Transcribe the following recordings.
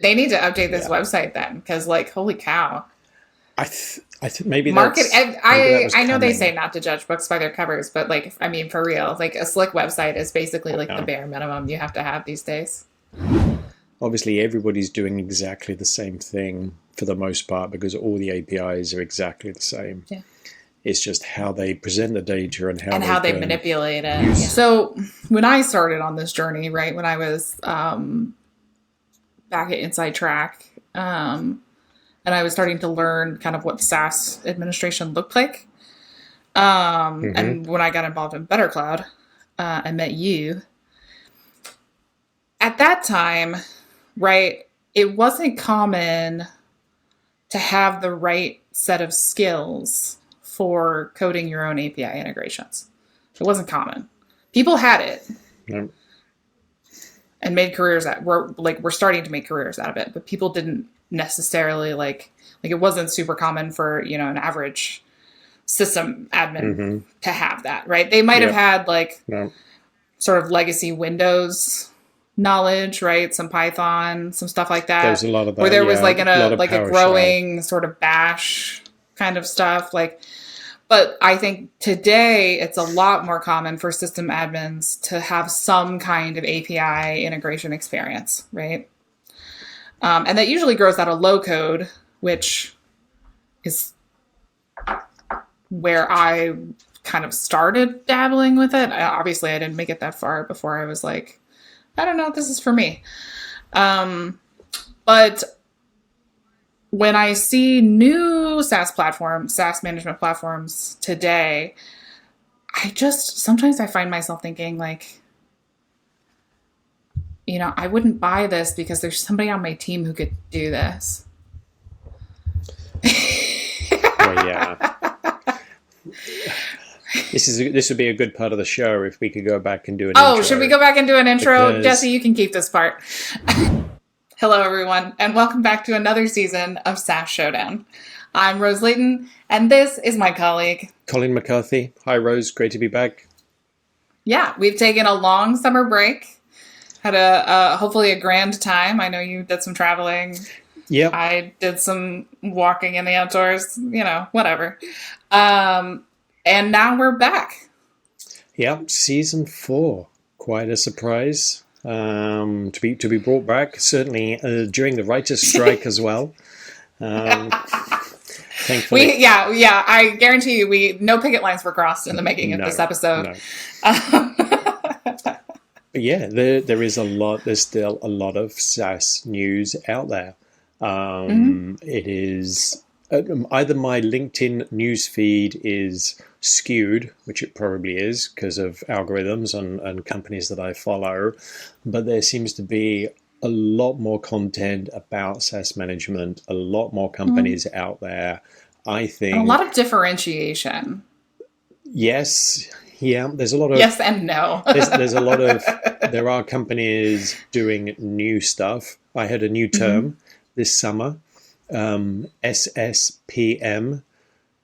They need to update this website then, because like, holy cow. I think maybe Market. I know they coming. say not to judge books by their covers, but like, I mean, for real, like a slick website is basically like the bare minimum you have to have these days. Obviously, everybody's doing exactly the same thing for the most part because all the APIs are exactly the same. Yeah. It's just how they present the data and how they manipulate it. Yeah. So when I started on this journey, right, when I was back at Inside Track, and I was starting to learn kind of what SaaS administration looked like, and when I got involved in Better Cloud, I met you. At that time, right, it wasn't common to have the right set of skills for coding your own API integrations. It wasn't common. People had it and made careers we're starting to make careers out of it, but people didn't necessarily like it wasn't super common for, an average system admin to have that, right? They might have had sort of legacy Windows knowledge, right? Some Python, some stuff like that. There's a lot of that. Where there was a growing sort of bash kind of stuff. But I think today it's a lot more common for system admins to have some kind of API integration experience, right? And that usually grows out of low code, which is where I kind of started dabbling with it. Obviously, I didn't make it that far before I was like, I don't know if this is for me. But when I see new SaaS management platforms today, sometimes I find myself thinking I wouldn't buy this because there's somebody on my team who could do this. Well, yeah. This would be a good part of the show if we could go back and do an intro. Oh, should we go back and do an intro? Jesse, you can keep this part. Hello, everyone, and welcome back to another season of SaaS Showdown. I'm Rose Layton, and this is my colleague, Colin McCarthy. Hi, Rose. Great to be back. Yeah, we've taken a long summer break. Had a hopefully a grand time. I know you did some traveling. Yep. I did some walking in the outdoors, whatever. And now we're back. Yep, season 4. Quite a surprise to be brought back. Certainly during the writers' strike as well. Thankfully, I guarantee you, no picket lines were crossed in the making of this episode. No. But yeah, there is a lot. There's still a lot of SaaS news out there. It is either my LinkedIn news feed is skewed, which it probably is because of algorithms and companies that I follow, but there seems to be a lot more content about SaaS management, a lot more companies out there. I think and a lot of differentiation. Yes. Yeah, there's a lot of yes and no. there's a lot of there are companies doing new stuff. I had a new term this summer, SSPM,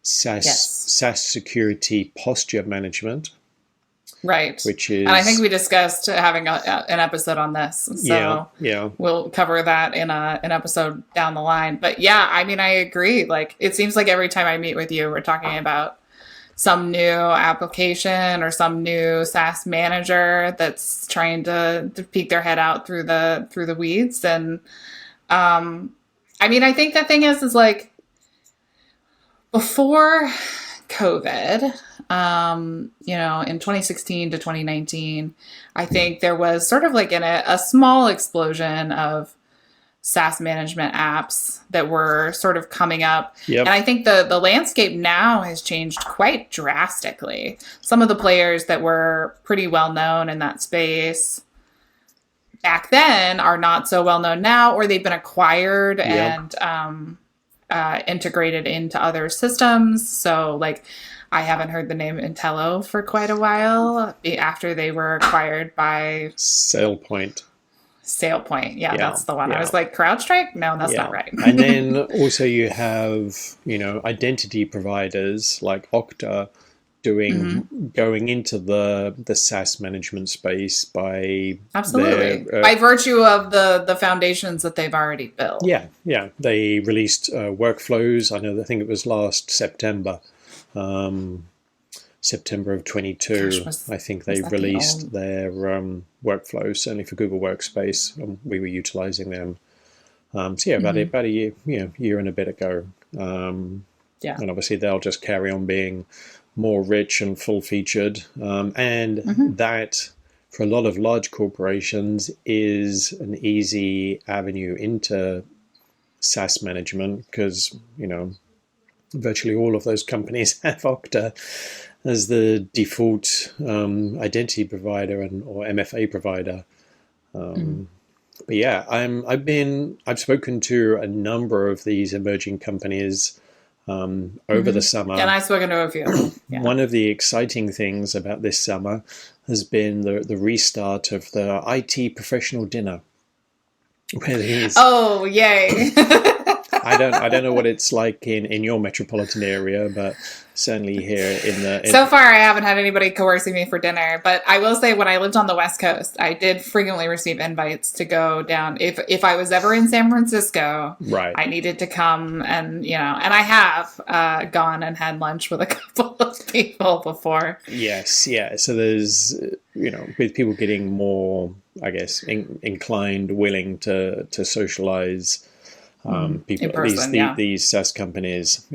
SaaS Security Posture Management. Right. Which is, and I think we discussed having an episode on this. So we'll cover that in an episode down the line. But yeah, I mean, I agree. It seems like every time I meet with you, we're talking about some new application or some new SaaS manager that's trying to peek their head out through the weeds. And I mean, I think the thing is before COVID, in 2016 to 2019, I think there was sort of a small explosion of SaaS management apps that were sort of coming up. Yep. And I think the landscape now has changed quite drastically. Some of the players that were pretty well known in that space back then are not so well known now, or they've been acquired and integrated into other systems. So I haven't heard the name Intello for quite a while after they were acquired by SailPoint. Yeah, that's the one. I was like, CrowdStrike? No, that's not right. And then also you have, identity providers like Okta going into the SaaS management space by by virtue of the foundations that they've already built. Yeah. They released workflows. I think it was last September. September of 22, I think they released their workflows, certainly for Google Workspace. We were utilizing them. About a year and a bit ago. And obviously they'll just carry on being more rich and full-featured. That, for a lot of large corporations, is an easy avenue into SaaS management because, virtually all of those companies have Okta as the default identity provider or MFA provider. But yeah, I've spoken to a number of these emerging companies over the summer. And I've spoken to a few. Yeah. One of the exciting things about this summer has been the restart of the IT professional dinner. Oh, yay. I don't know what it's like in your metropolitan area, but certainly here so far I haven't had anybody coercing me for dinner, but I will say when I lived on the West Coast, I did frequently receive invites to go down. If I was ever in San Francisco, right, I needed to come and I have gone and had lunch with a couple of people before. Yes, yeah. So there's, with people getting more, I guess, inclined, willing to socialize. People, these SaaS companies,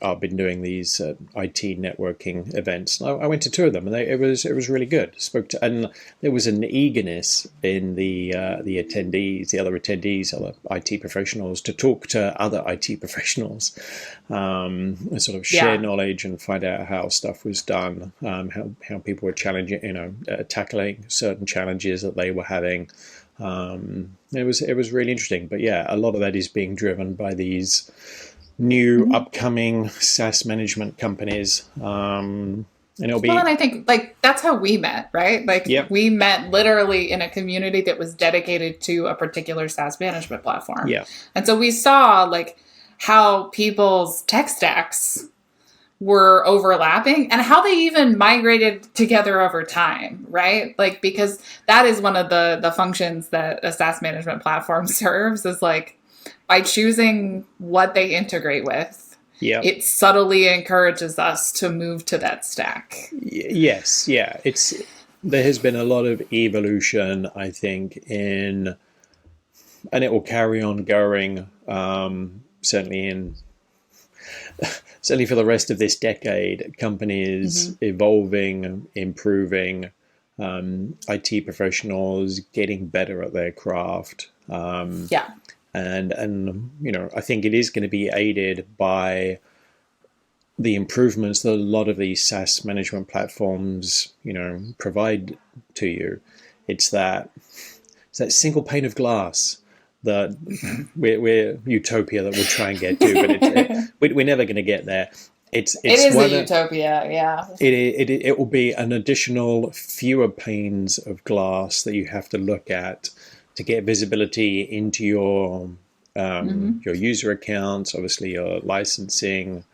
I've been doing these IT networking events. I went to two of them, and it was really good. And there was an eagerness in the attendees, the other IT professionals, to talk to other IT professionals, and sort of share knowledge and find out how stuff was done, how people were tackling certain challenges that they were having. It was really interesting, but yeah, a lot of that is being driven by these new upcoming SaaS management companies. And it'll be. Well, and I think that's how we met, right? We met literally in a community that was dedicated to a particular SaaS management platform. Yeah, and so we saw how people's tech stacks were overlapping and how they even migrated together over time, right? Because that is one of the functions that a SaaS management platform serves, is by choosing what they integrate with, it subtly encourages us to move to that stack. Yes, yeah. There has been a lot of evolution, I think, and it will carry on going, certainly for the rest of this decade, companies evolving, improving, IT professionals getting better at their craft. And I think it is going to be aided by the improvements that a lot of these SaaS management platforms, provide to you. It's that single pane of glass that we're utopia that we'll try and get to, but we're never going to get there. It is a utopia, yeah. It will be an additional fewer panes of glass that you have to look at to get visibility into your user accounts, obviously your licensing.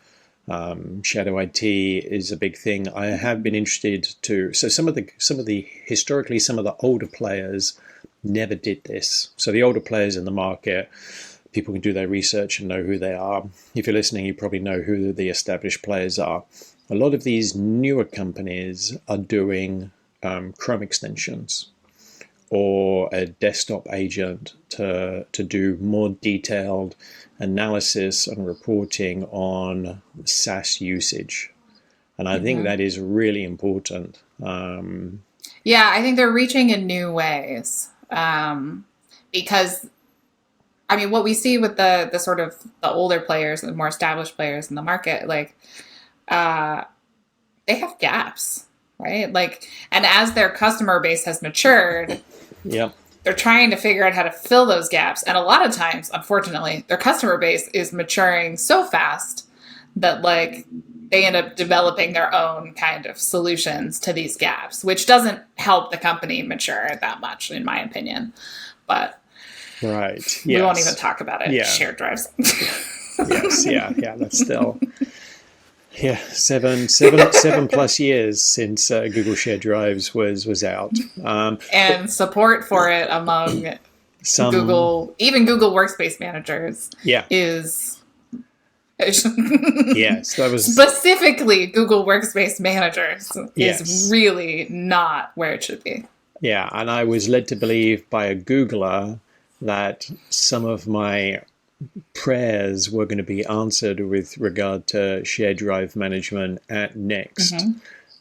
Shadow IT is a big thing. I have been interested to. So some of the historically some of the older players never did this. So the older players in the market, people can do their research and know who they are. If you're listening, you probably know who the established players are. A lot of these newer companies are doing Chrome extensions or a desktop agent to do more detailed analysis and reporting on SaaS usage. And I think that is really important. I think they're reaching in new ways. Because what we see with the sort of the older players, the more established players in the market, they have gaps, right? And as their customer base has matured, they're trying to figure out how to fill those gaps. And a lot of times, unfortunately, their customer base is maturing so fast that they end up developing their own kind of solutions to these gaps, which doesn't help the company mature that much, in my opinion. But right, we won't even talk about it. Yeah. Shared drives. Yes, yeah. That's still Yeah, seven plus years since Google Shared Drives was out. And support for it among even Google Workspace managers is yes, that was specifically Google Workspace managers is really not where it should be. Yeah, and I was led to believe by a Googler that some of my prayers were going to be answered with regard to shared drive management at Next.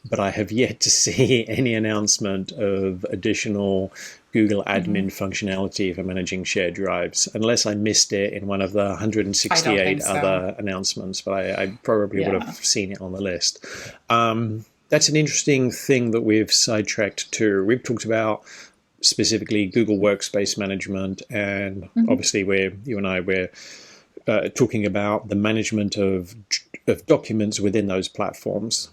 But I have yet to see any announcement of additional Google admin functionality for managing shared drives, unless I missed it in one of the 168 other announcements, but I probably would have seen it on the list. That's an interesting thing that we've sidetracked to. We've talked about specifically Google Workspace management, and obviously you and I we're talking about the management of documents within those platforms.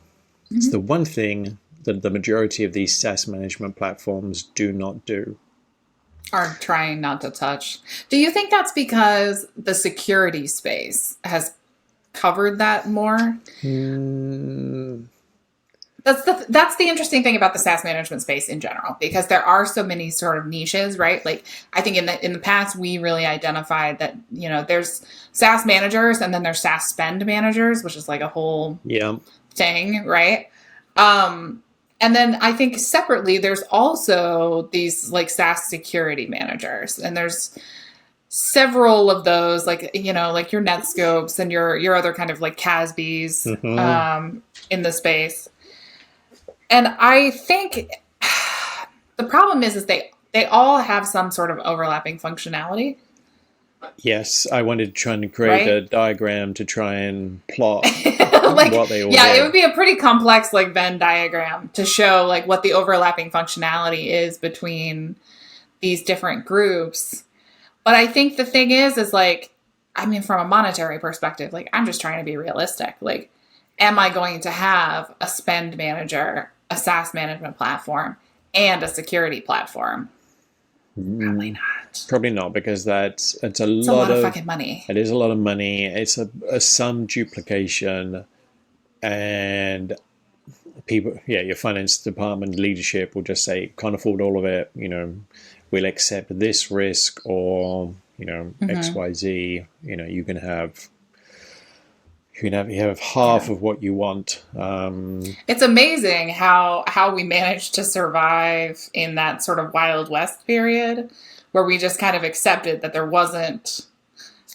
It's the one thing that the majority of these SaaS management platforms do not do. Are trying not to touch. Do you think that's because the security space has covered that more? That's the interesting thing about the SaaS management space in general, because there are so many sort of niches, right? Like I think in the past we really identified that, you know, there's SaaS managers and then there's SaaS spend managers, which is like a whole thing, right? And then I think separately there's also these like SaaS security managers, and there's several of those, like, you know, like your Netscopes and your other kind of like CASBs in the space. And I think the problem is they all have some sort of overlapping functionality. Yes, I wanted to try and create a diagram to try and plot like, what they all do. It would be a pretty complex like Venn diagram to show like what the overlapping functionality is between these different groups. But I think the thing is like, I mean, from a monetary perspective, like I'm just trying to be realistic. Like, am I going to have a spend manager, a SaaS management platform, and a security platform? Probably not. Probably not, because it's a lot of fucking money. It is a lot of money. It's a some duplication, and people, your finance department leadership will just say, can't afford all of it. You know, we'll accept this risk, or you know, XYZ. You know, you have half of what you want. It's amazing how we managed to survive in that sort of Wild West period, where we just kind of accepted that there wasn't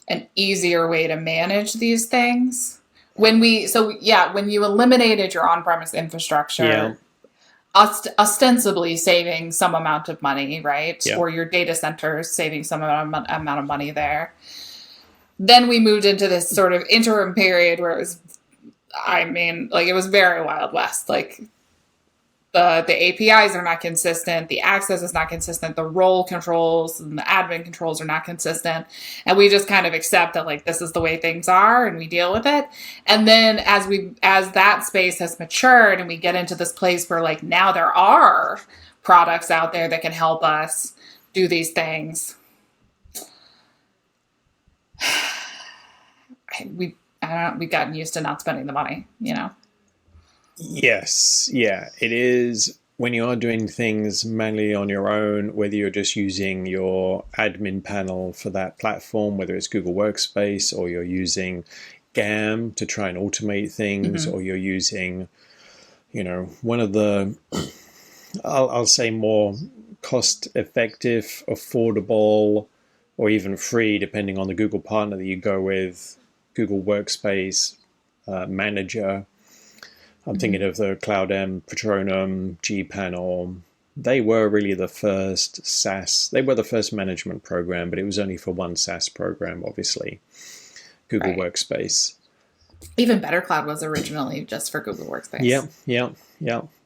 an easier way to manage these things. When you eliminated your on-premise infrastructure, ostensibly saving some amount of money, right? Or your data centers saving some amount of money there. Then we moved into this sort of interim period where it was, it was very Wild West. Like the APIs are not consistent. The access is not consistent. The role controls and the admin controls are not consistent. And we just kind of accept that like, this is the way things are and we deal with it. And then as that space has matured and we get into this place where like, now there are products out there that can help us do these things. We've gotten used to not spending the money, you know? Yes. Yeah. It is when you are doing things manually on your own, whether you're just using your admin panel for that platform, whether it's Google Workspace, or you're using GAM to try and automate things, or you're using, you know, one of the, I'll say more cost effective, affordable, or even free, depending on the Google partner that you go with, Google Workspace Manager. I'm thinking of the CloudM, Patronum, gPanel. They were really the first SaaS. They were the first management program, but it was only for one SaaS program, obviously, Google Workspace. Even Better Cloud was originally just for Google Workspace. Yeah.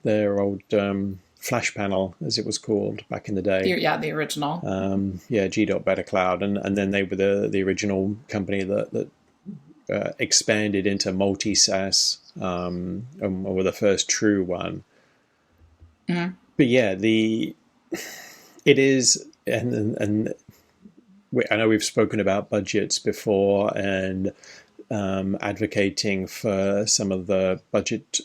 Their old Flash Panel, as it was called back in the day. The original. G.Better Cloud, and then they were the original company that expanded into multi-SaaS, and were the first true one. But yeah, it is, and I know we've spoken about budgets before, and advocating for some of the budget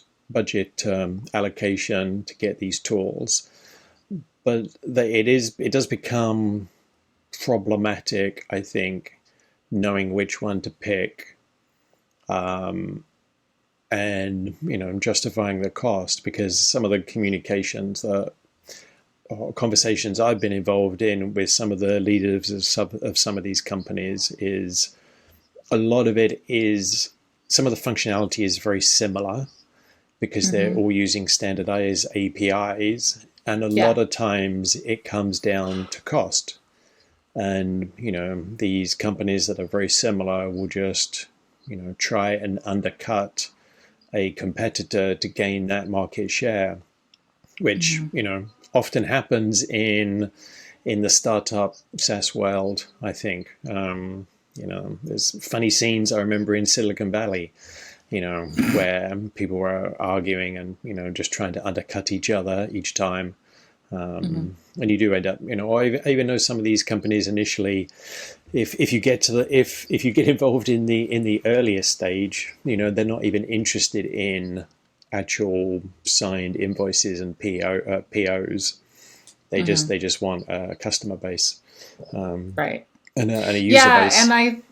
allocation to get these tools, but it does become problematic, I think, knowing which one to pick, and justifying the cost, because some of the communications or conversations I've been involved in with some of the leaders of some of these companies is a lot of it is some of the functionality is very similar because they're all using standardized APIs, and a lot of times it comes down to cost. And these companies that are very similar will just try and undercut a competitor to gain that market share, which often happens in the startup SaaS world, I think. There's funny scenes I remember in Silicon Valley, where people were arguing and, just trying to undercut each other each time. And you do end up, I even know some of these companies initially, if you get involved in the earlier stage, they're not even interested in actual signed invoices and POs. They just want a customer base, right, and a user base. And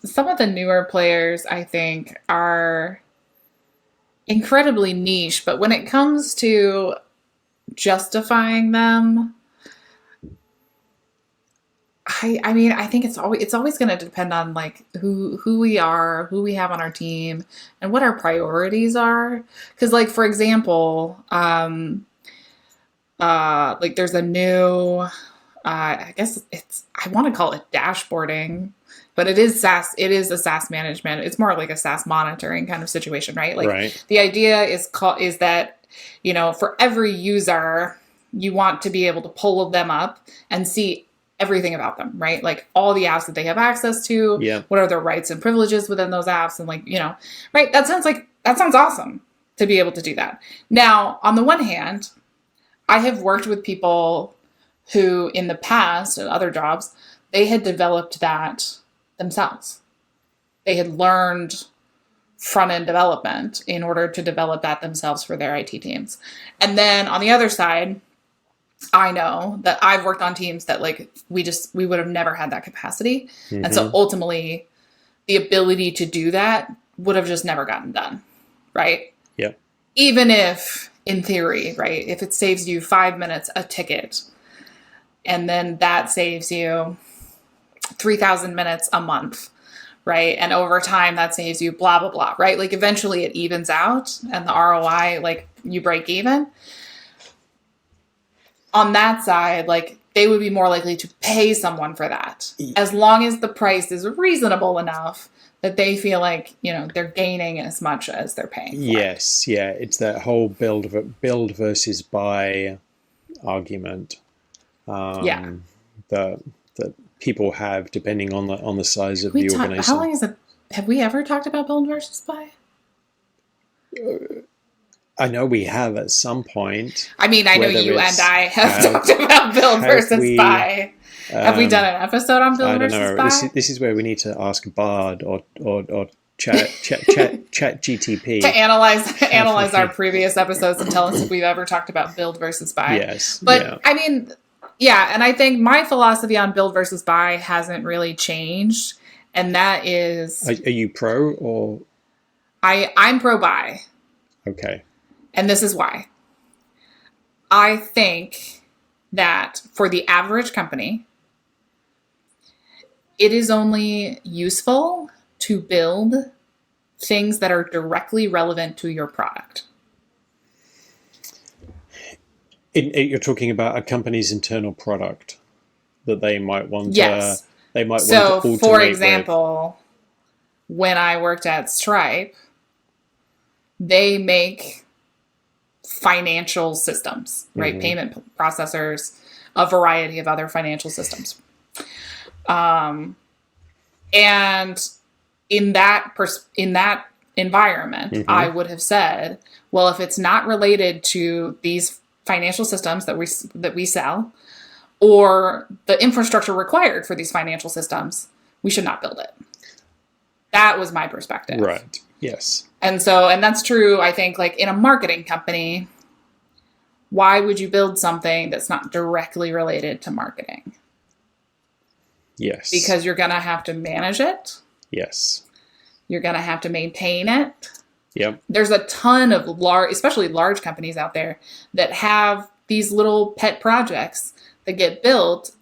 some of the newer players, I think, are incredibly niche, but when it comes to justifying them, I think it's always going to depend on like who we are, who we have on our team, and what our priorities are. Because like, for example, like there's a new, I guess I want to call it dashboarding, but it is SaaS. It is a SaaS management. It's more like a SaaS monitoring kind of situation, right? Like the idea is that, for every user, you want to be able to pull them up and see everything about them, right? Like all the apps that they have access to, what are their rights and privileges within those apps, and like, right? That sounds awesome to be able to do that. Now, on the one hand, I have worked with people who in the past at other jobs, they had developed that themselves. They had learned front-end development in order to develop that themselves for their IT teams. And then on the other side, I know that I've worked on teams that like we would have never had that capacity. And so ultimately the ability to do that would have just never gotten done. Right? Yeah. Even if in theory, right, if it saves you 5 minutes a ticket, and then that saves you 3,000 minutes a month, right? And over time that saves you blah, blah, blah, right? Like eventually it evens out and the ROI, like you break even. On that side, like they would be more likely to pay someone for that as long as the price is reasonable enough that they feel like, they're gaining as much as they're paying for. Yes. Yeah. It's that whole build versus buy argument. That people have depending on the size of the organization. How long is it? Have we ever talked about build versus buy? I know we have at some point. I mean, I know you and I have talked about build versus buy. Have we done an episode on build versus buy? This is where we need to ask Bard or chat GTP to analyze our previous episodes and tell us if we've ever talked about build versus buy. Yes, but I mean, and I think my philosophy on build versus buy hasn't really changed, and that is. Are you pro or? I'm pro buy. Okay. And this is why. I think that for the average company, it is only useful to build things that are directly relevant to your product. You're talking about a company's internal product that they might want yes. to. They might so want to automate. For example, when I worked at Stripe, they make financial systems, right? Payment processors, a variety of other financial systems. And in that environment, I would have said, well, if it's not related to these financial systems that we sell, or the infrastructure required for these financial systems, we should not build it. That was my perspective. Right. Yes. And that's true, I think, like in a marketing company, why would you build something that's not directly related to marketing? Yes. Because you're going to have to manage it. Yes. You're going to have to maintain it. Yep. There's a ton of especially large companies out there that have these little pet projects that get built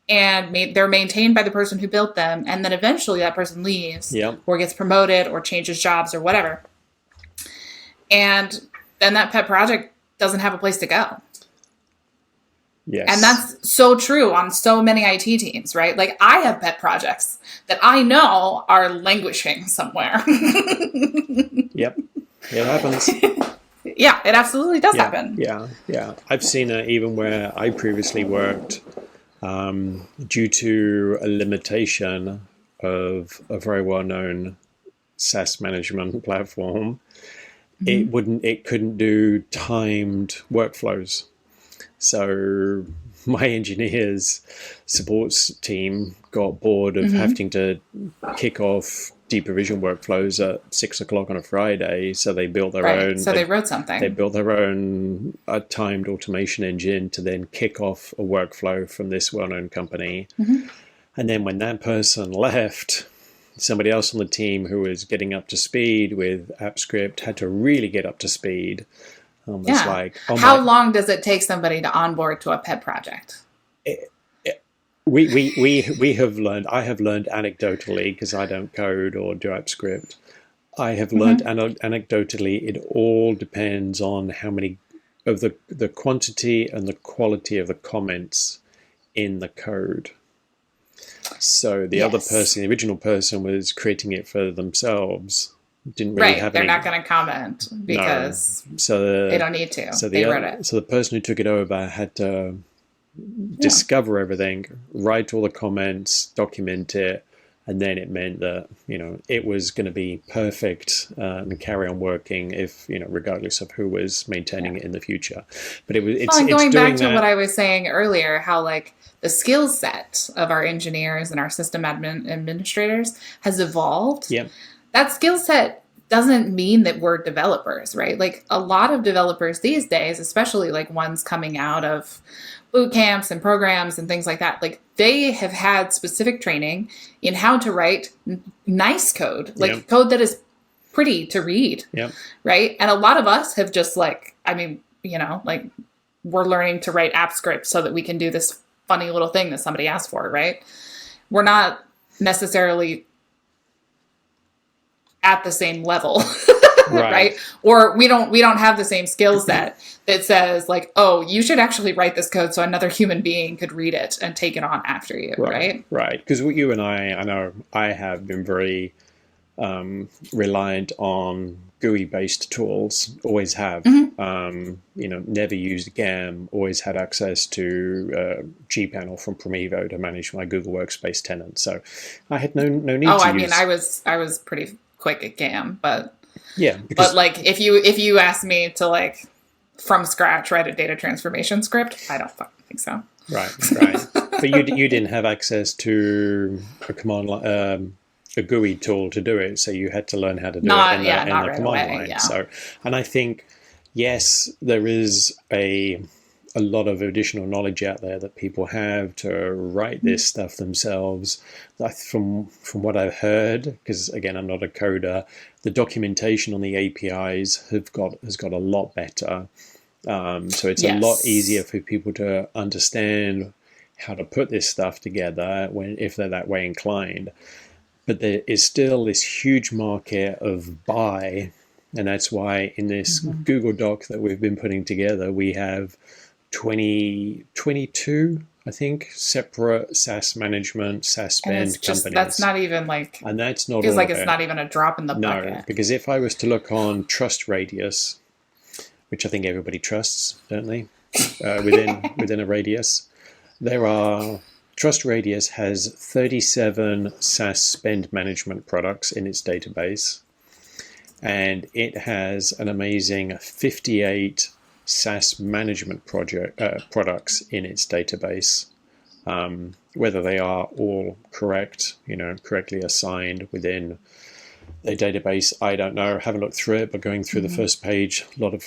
and they're maintained by the person who built them. And then eventually that person leaves or gets promoted or changes jobs or whatever. And then that pet project doesn't have a place to go. Yes. And that's so true on so many IT teams, right? Like I have pet projects that I know are languishing somewhere. Yep. It happens. Yeah, it absolutely does happen. Yeah. I've seen it even where I previously worked, due to a limitation of a very well-known SaaS management platform. It couldn't do timed workflows. So my engineers supports team got bored of having to kick off deprovision workflows at 6 o'clock on a Friday. So they built their own. So they wrote something. They built their own timed automation engine to then kick off a workflow from this well-known company. And then when that person left, somebody else on the team who was getting up to speed with AppScript had to really get up to speed. Like, how long does it take somebody to onboard to a pet project? We have learned. I have learned anecdotally, because I don't code or do AppScript. I have learned anecdotally. It all depends on how many of the quantity and the quality of the comments in the code. So the other person, the original person, was creating it for themselves. Didn't really have they're any... not going to comment because they don't need to. So they wrote it. So the person who took it over had to discover everything, write all the comments, document it, and then it meant that it was going to be perfect and carry on working if regardless of who was maintaining it in the future. But it's going back to what I was saying earlier, how like the skill set of our engineers and our system administrators has evolved. Yep. That skill set doesn't mean that we're developers, right? Like a lot of developers these days, especially like ones coming out of boot camps and programs and things like that, like they have had specific training in how to write nice code, like code that is pretty to read, right? And a lot of us have just like, like we're learning to write AppScript so that we can do this funny little thing that somebody asked for, right? We're not necessarily at the same level, right? Or we don't have the same skill set that says like, oh, you should actually write this code so another human being could read it and take it on after you, right? Right. Because you and I know I have been very reliant on GUI-based tools, always have. Never used GAM, always had access to gPanel from Primevo to manage my Google Workspace tenant. So I had no need to use... I was pretty quick at GAM, but because... but like if you ask me to like from scratch write a data transformation script, I don't fucking think so. Right. But you didn't have access to a command line, a GUI tool to do it, so you had to learn how to do it in the command line. Yeah. So, and I think yes, there is a lot of additional knowledge out there that people have to write this stuff themselves. From what I've heard, because again, I'm not a coder, the documentation on the APIs has got a lot better. So it's a lot easier for people to understand how to put this stuff together if they're that way inclined. But there is still this huge market of buy, and that's why in this Google Doc that we've been putting together, we have 22, I think, separate SaaS management, SaaS spend companies. That's not even like... And that's not feels like it's not even a drop in the bucket. No, because if I was to look on Trust Radius, which I think everybody trusts, don't they? Within a radius, Trust Radius has 37 SaaS spend management products in its database, and it has an amazing 58 SaaS management products in its database. Whether they are all correct, correctly assigned within a database, I don't know. I haven't looked through it, but going through the first page, a lot of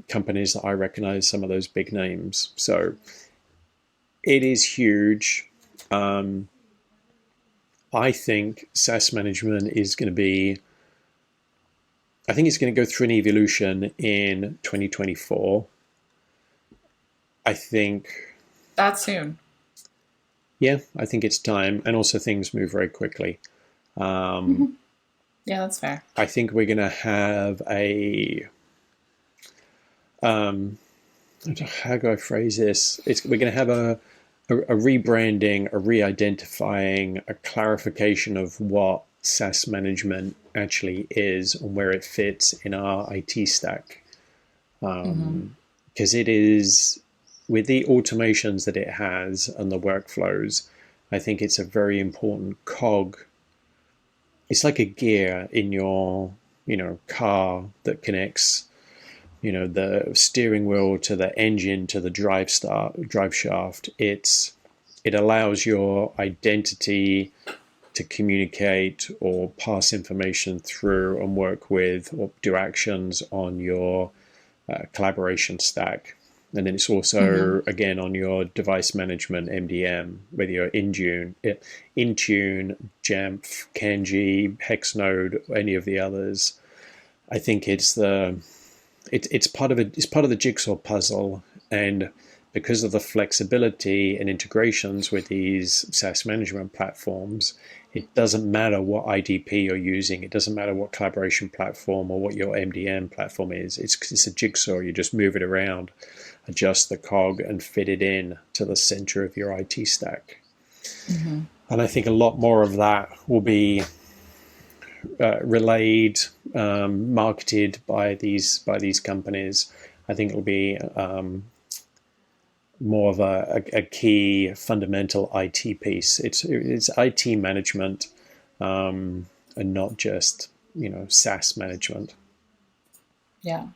companies that I recognize, some of those big names. So it is huge. I think SaaS management is going to be, I think it's going to go through an evolution in 2024. I think that soon. Yeah, I think it's time, and also things move very quickly. Yeah, that's fair. I think we're going to have how do I phrase this? We're going to have a rebranding, a re-identifying, a clarification of what SaaS management actually is and where it fits in our IT stack. Because it is, with the automations that it has and the workflows, I think it's a very important cog. It's like a gear in your, car that connects, the steering wheel to the engine to the drive shaft. It allows your identity to communicate or pass information through and work with or do actions on your collaboration stack. And then it's also, again, on your device management, MDM, whether you're Intune, Jamf, Kanji, Hexnode, any of the others. I think it's part of the jigsaw puzzle, and because of the flexibility and integrations with these SaaS management platforms, it doesn't matter what IDP you're using. It doesn't matter what collaboration platform or what your MDM platform is. It's a jigsaw. You just move it around, adjust the cog, and fit it in to the center of your IT stack. And I think a lot more of that will be relayed, marketed by these companies. I think it'll be more of a key fundamental IT piece. It's IT management, and not just SaaS management. Yeah,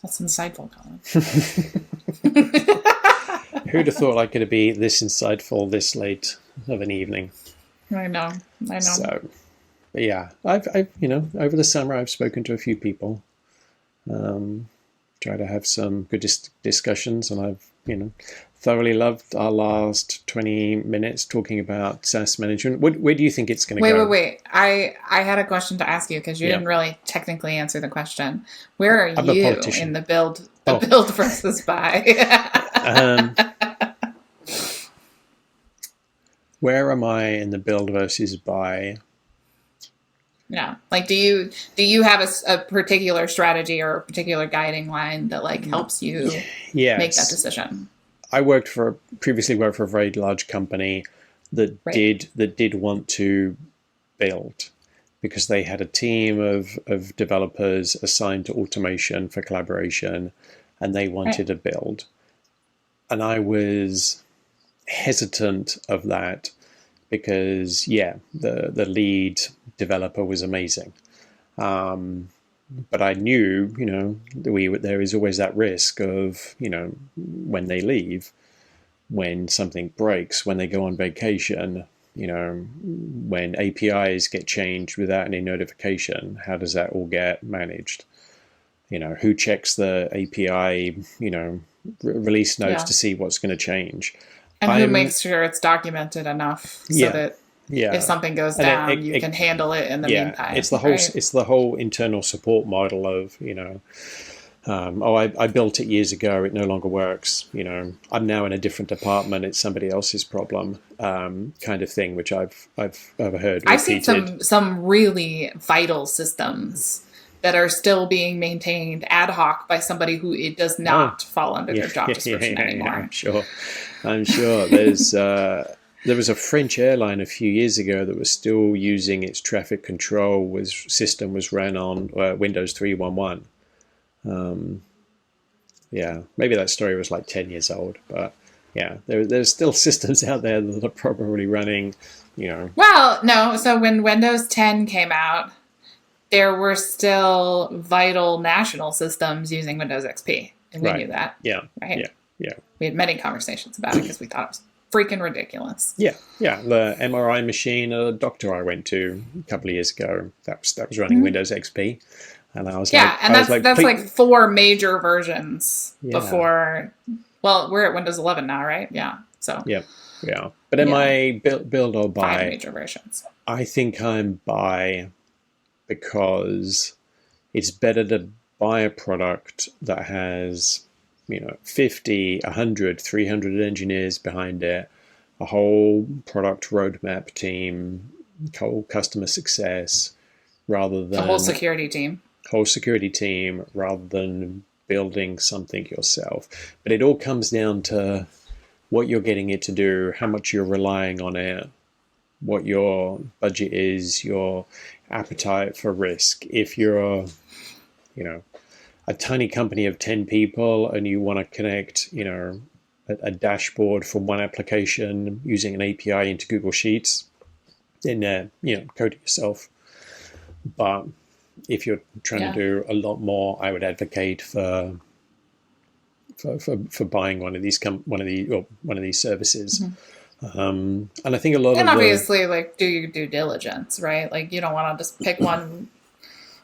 that's insightful, Colin. Who'd have thought I could be this insightful this late of an evening? I know. So, but yeah, I've over the summer I've spoken to a few people. Try to have some good discussions, and I've thoroughly loved our last 20 minutes talking about SaaS management. Where do you think it's going to go? Wait. I had a question to ask you, because you didn't really technically answer the question. Where are you in the build build versus buy? Where am I in the build versus buy? Yeah. Like, do you have a particular strategy or a particular guiding line that helps you make that decision? I previously worked for a very large company that did want to build, because they had a team of developers assigned to automation for collaboration, and they wanted to build. And I was hesitant of that because, the lead developer was amazing. But I knew, there is always that risk of, when they leave, when something breaks, when they go on vacation, when APIs get changed without any notification, how does that all get managed? Who checks the API, release notes to see what's going to change? And who makes sure it's documented enough so that if something goes down, you can handle it in the meantime. It's the whole internal support model of, I built it years ago, it no longer works. I'm now in a different department, it's somebody else's problem, kind of thing, which I've heard. I've seen some really vital systems that are still being maintained ad hoc by somebody who it does not fall under their job description anymore. I'm sure. There was a French airline a few years ago that was still using its traffic control system was ran on Windows 3.11. Maybe that story was like 10 years old, but there's still systems out there that are probably running, Well, no. So when Windows 10 came out, there were still vital national systems using Windows XP, and we knew that. Yeah. Right. Yeah. We had many conversations about it because we thought it was freaking ridiculous. Yeah. The MRI machine at a doctor I went to a couple of years ago, that was running Windows XP. And I was that's like 4 major versions before. Well, we're at Windows 11 now, right? Yeah. So. Yeah. But am I build or buy? 5 major versions. I think I'm buy because it's better to buy a product that has, 50, 100, 300 engineers behind it, a whole product roadmap team, whole customer success, rather than a whole security team. Rather than building something yourself. But it all comes down to what you're getting it to do, how much you're relying on it, what your budget is, your appetite for risk. If you're a tiny company of 10 people and you want to connect, a dashboard from one application using an API into Google Sheets, then, code it yourself. But if you're trying to do a lot more, I would advocate for buying one of these services. And I think a lot of obviously like do your due diligence, right? Like you don't want to just pick one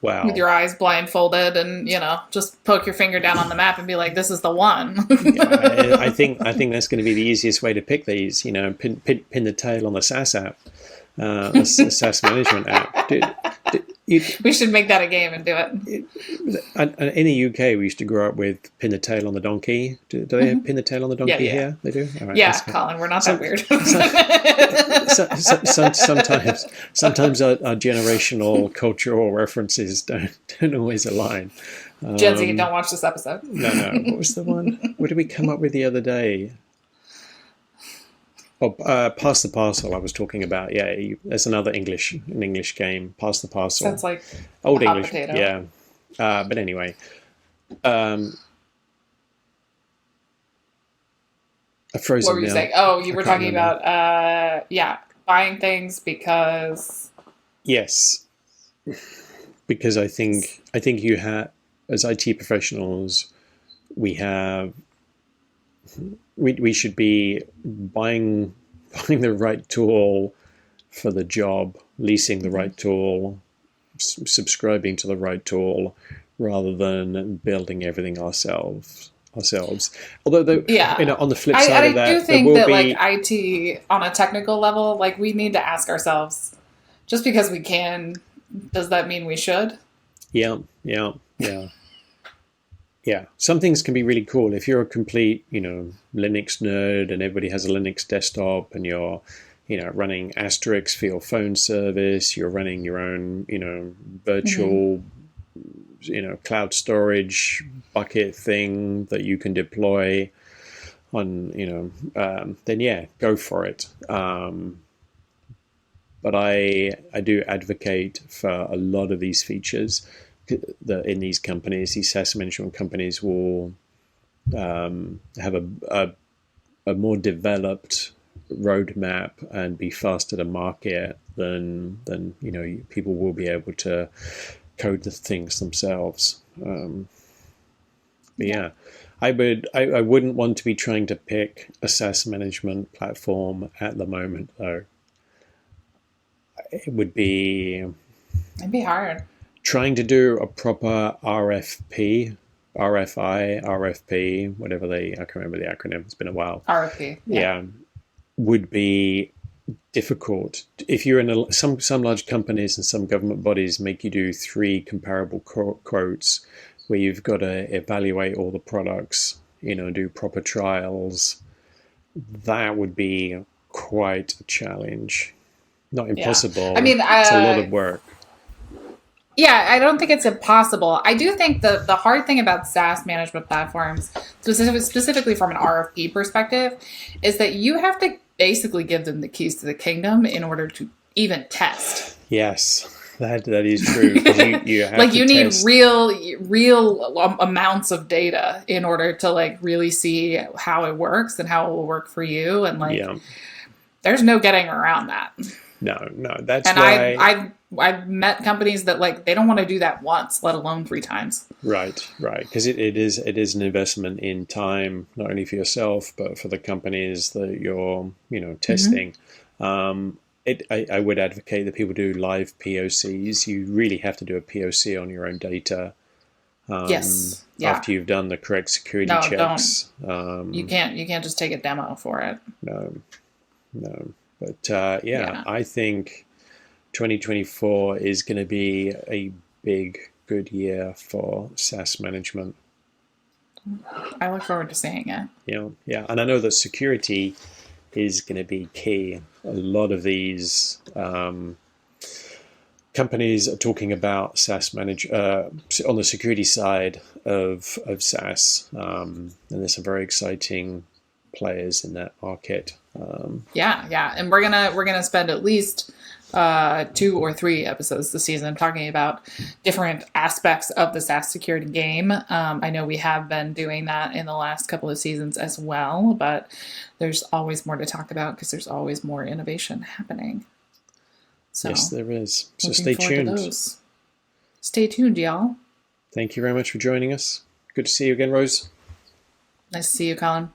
with your eyes blindfolded and just poke your finger down on the map and be like, this is the one. I think that's going to be the easiest way to pick these. Pin the tail on the SaaS app, the SaaS Management app. We should make that a game and do it. In the UK, we used to grow up with pin the tail on the donkey. Do they have pin the tail on the donkey here? They do? All right, yeah, Colin, we're not that weird. Sometimes our generational cultural references don't always align. Gen Z, don't watch this episode. No. What was the one? What did we come up with the other day? Pass the Parcel I was talking about. Yeah, there's an English game, Pass the Parcel. That's like old English. Potato. Yeah. But anyway. I've frozen. What were you saying? Oh, you were talking about buying things because... Yes. Because I think you have, as IT professionals, we should be buying the right tool for the job, leasing the right tool, subscribing to the right tool, rather than building everything ourselves. Although, on the flip side of that, I do think that like IT on a technical level, like we need to ask ourselves, just because we can, does that mean we should? Yeah. Some things can be really cool. If you're a complete, Linux nerd and everybody has a Linux desktop and you're, running Asterisk for your phone service, you're running your own, virtual, cloud storage bucket thing that you can deploy on, then go for it. But I do advocate for a lot of these features that in these companies, these SaaS management companies will have a more developed roadmap and be faster to market than people will be able to code the things themselves. I wouldn't want to be trying to pick a SaaS management platform at the moment, though. It'd be hard. Trying to do a proper RFP, whatever I can't remember the acronym. It's been a while. RFP. Yeah, would be difficult. If you're in some large companies and some government bodies make you do 3 comparable quotes where you've got to evaluate all the products, do proper trials. That would be quite a challenge. Not impossible. I mean, it's a lot of work. Yeah, I don't think it's impossible. I do think the hard thing about SaaS management platforms, specifically from an RFP perspective, is that you have to basically give them the keys to the kingdom in order to even test. Yes, that is true. You have like to you need test. real amounts of data in order to like really see how it works and how it will work for you, and there's no getting around that. No, that's and why I've I've met companies that like they don't want to do that once, let alone 3 times. Right. Because it is an investment in time, not only for yourself but for the companies that you're testing. I would advocate that people do live POCs. You really have to do a POC on your own data. Yes. Yeah. After you've done the correct security checks. Don't. You can't just take a demo for it. No. But I think 2024 is going to be a good year for SaaS management. I look forward to seeing it. Yeah. And I know that security is going to be key. A lot of these companies are talking about SaaS on the security side of SaaS, and there's some very exciting players in that market. And we're gonna spend at least 2 or 3 episodes this season talking about different aspects of the SaaS security game. I know we have been doing that in the last couple of seasons as well, but there's always more to talk about because there's always more innovation happening. So, yes, there is. So stay tuned. Stay tuned, y'all. Thank you very much for joining us. Good to see you again, Rose. Nice to see you, Colin.